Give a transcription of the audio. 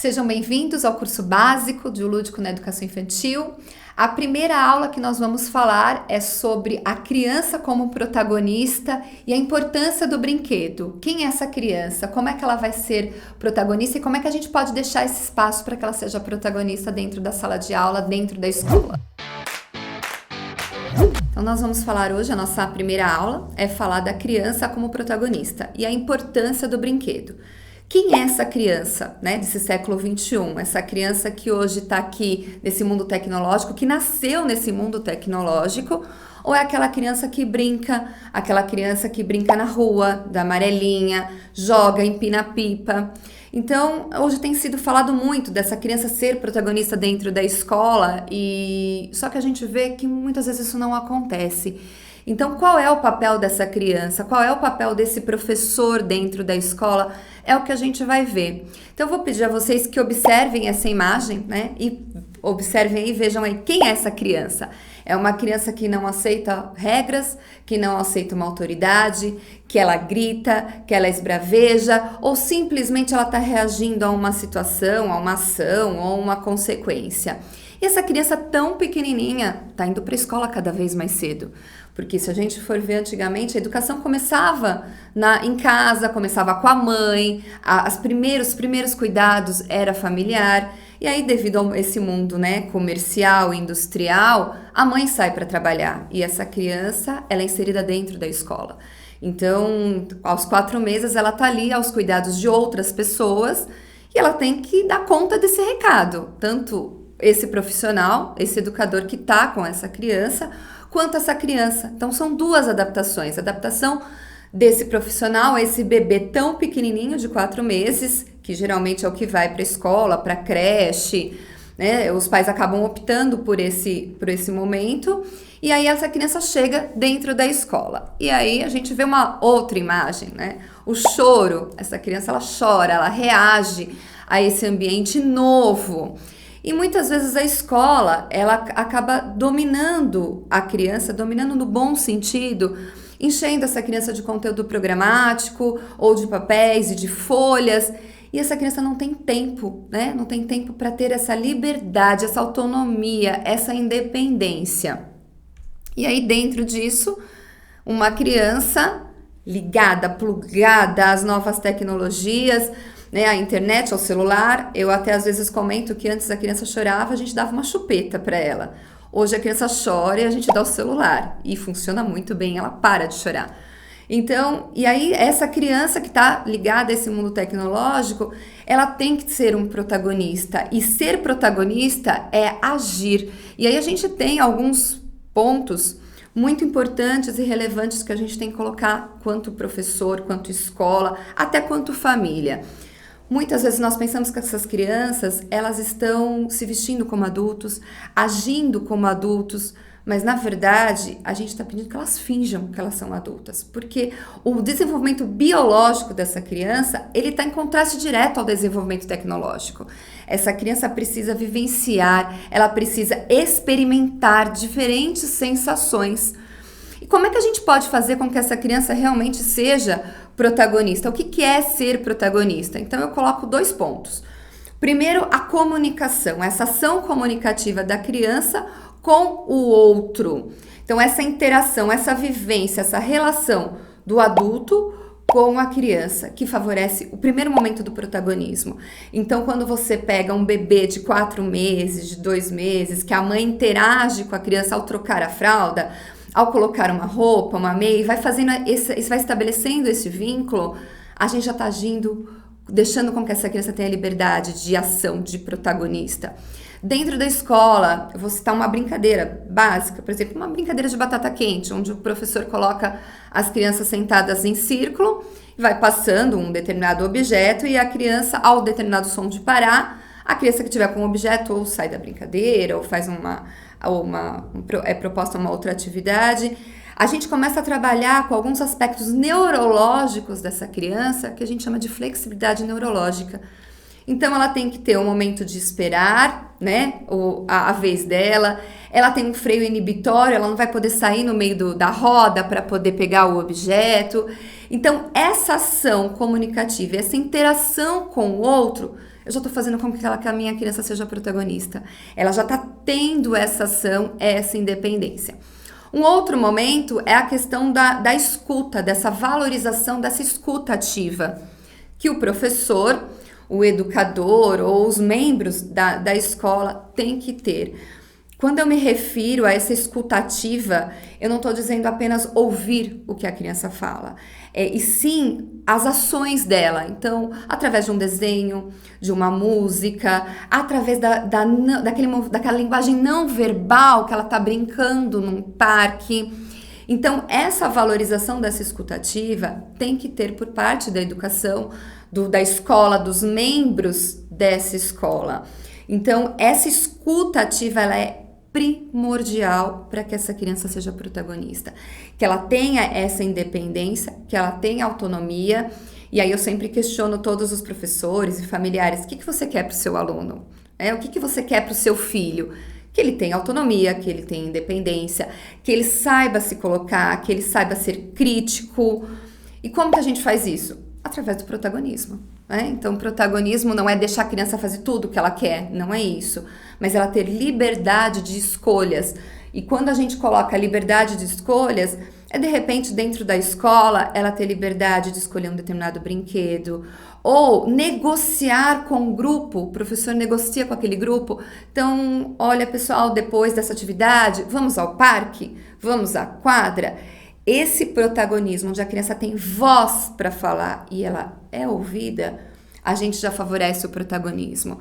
Sejam bem-vindos ao curso básico de O Lúdico na Educação Infantil. A primeira aula que nós vamos falar é sobre a criança como protagonista e a importância do brinquedo. Quem é essa criança? Como é que ela vai ser protagonista e como é que a gente pode deixar esse espaço para que ela seja protagonista dentro da sala de aula, dentro da escola? Então nós vamos falar hoje, a nossa primeira aula é falar da criança como protagonista e a importância do brinquedo. Quem é essa criança, né, desse século XXI? Essa criança que hoje está aqui nesse mundo tecnológico, que nasceu nesse mundo tecnológico, ou é aquela criança que brinca na rua, da amarelinha, joga, empina pipa? Então, hoje tem sido falado muito dessa criança ser protagonista dentro da escola, só que a gente vê que muitas vezes isso não acontece. Então, qual é o papel dessa criança? Qual é o papel desse professor dentro da escola? É o que a gente vai ver. Então, eu vou pedir a vocês que observem essa imagem, né? E observem aí, vejam aí, quem é essa criança? É uma criança que não aceita regras, que não aceita uma autoridade, que ela grita, que ela esbraveja, ou simplesmente ela está reagindo a uma situação, a uma ação ou uma consequência. E essa criança tão pequenininha está indo para a escola cada vez mais cedo. Porque se a gente for ver antigamente, a educação começava em casa, começava com a mãe, os primeiros cuidados era familiar. E aí, devido a esse mundo, né, comercial, industrial, a mãe sai para trabalhar. E essa criança, ela é inserida dentro da escola. Então, aos 4 meses, ela está ali aos cuidados de outras pessoas e ela tem que dar conta desse recado. Tanto esse profissional, esse educador que está com essa criança, quanto essa criança. Então, são duas adaptações. A adaptação desse profissional, esse bebê tão pequenininho de 4 meses, que geralmente é o que vai para a escola, para a creche, né? Os pais acabam optando por esse momento. E aí, essa criança chega dentro da escola. E aí, a gente vê uma outra imagem, né? O choro. Essa criança, ela chora, ela reage a esse ambiente novo. E muitas vezes a escola, ela acaba dominando a criança, dominando no bom sentido, enchendo essa criança de conteúdo programático, ou de papéis e de folhas, e essa criança não tem tempo, né? Não tem tempo para ter essa liberdade, essa autonomia, essa independência. E aí dentro disso, uma criança ligada, plugada às novas tecnologias, né, a internet, ao celular. Eu até às vezes comento que antes a criança chorava, a gente dava uma chupeta para ela. Hoje a criança chora e a gente dá o celular. E funciona muito bem, ela para de chorar. Então, e aí essa criança que está ligada a esse mundo tecnológico, ela tem que ser um protagonista. E ser protagonista é agir. E aí a gente tem alguns pontos muito importantes e relevantes que a gente tem que colocar quanto professor, quanto escola, até quanto família. Muitas vezes nós pensamos que essas crianças, elas estão se vestindo como adultos, agindo como adultos, mas na verdade a gente está pedindo que elas finjam que elas são adultas, porque o desenvolvimento biológico dessa criança, ele está em contraste direto ao desenvolvimento tecnológico. Essa criança precisa vivenciar, ela precisa experimentar diferentes sensações. E como é que a gente pode fazer com que essa criança realmente seja protagonista? O que é ser protagonista? Então eu coloco 2 pontos. Primeiro, a comunicação, essa ação comunicativa da criança com o outro. Então essa interação, essa vivência, essa relação do adulto com a criança, que favorece o primeiro momento do protagonismo. Então, quando você pega um bebê de 4 meses, de 2 meses, que a mãe interage com a criança ao trocar a fralda, ao colocar uma roupa, uma meia, vai estabelecendo esse vínculo, a gente já está agindo, deixando com que essa criança tenha liberdade de ação, de protagonista. Dentro da escola, eu vou citar uma brincadeira básica, por exemplo, uma brincadeira de batata quente, onde o professor coloca as crianças sentadas em círculo, vai passando um determinado objeto e a criança, ao determinado som de parar, a criança que tiver com o objeto ou sai da brincadeira ou faz é proposta uma outra atividade. A gente começa a trabalhar com alguns aspectos neurológicos dessa criança, que a gente chama de flexibilidade neurológica. Então ela tem que ter um momento de esperar, né, a vez dela. Ela tem um freio inibitório, ela não vai poder sair no meio da roda para poder pegar o objeto. Então essa ação comunicativa, essa interação com o outro, eu já estou fazendo com que a minha criança seja protagonista. Ela já está tendo essa ação, essa independência. Um outro momento é a questão da escuta, dessa valorização, dessa escuta ativa, que o professor, o educador ou os membros da escola têm que ter. Quando eu me refiro a essa escuta ativa, eu não estou dizendo apenas ouvir o que a criança fala, e sim as ações dela. Então, através de um desenho, de uma música, através daquela linguagem não verbal que ela está brincando num parque. Então, essa valorização dessa escuta ativa tem que ter por parte da educação, da escola, dos membros dessa escola. Então, essa escuta ativa, ela é primordial para que essa criança seja protagonista, que ela tenha essa independência, que ela tenha autonomia. E aí eu sempre questiono todos os professores e familiares: o que você quer para o seu aluno? O que você quer para o seu filho? Que ele tenha autonomia, que ele tenha independência, que ele saiba se colocar, que ele saiba ser crítico. E como que a gente faz isso? Através do protagonismo. Então, o protagonismo não é deixar a criança fazer tudo o que ela quer, não é isso. Mas ela ter liberdade de escolhas. E quando a gente coloca a liberdade de escolhas, de repente dentro da escola ela ter liberdade de escolher um determinado brinquedo, ou negociar com o grupo, o professor negocia com aquele grupo. Então, olha pessoal, depois dessa atividade, vamos ao parque? Vamos à quadra? Esse protagonismo, onde a criança tem voz para falar e ela é ouvida, a gente já favorece o protagonismo.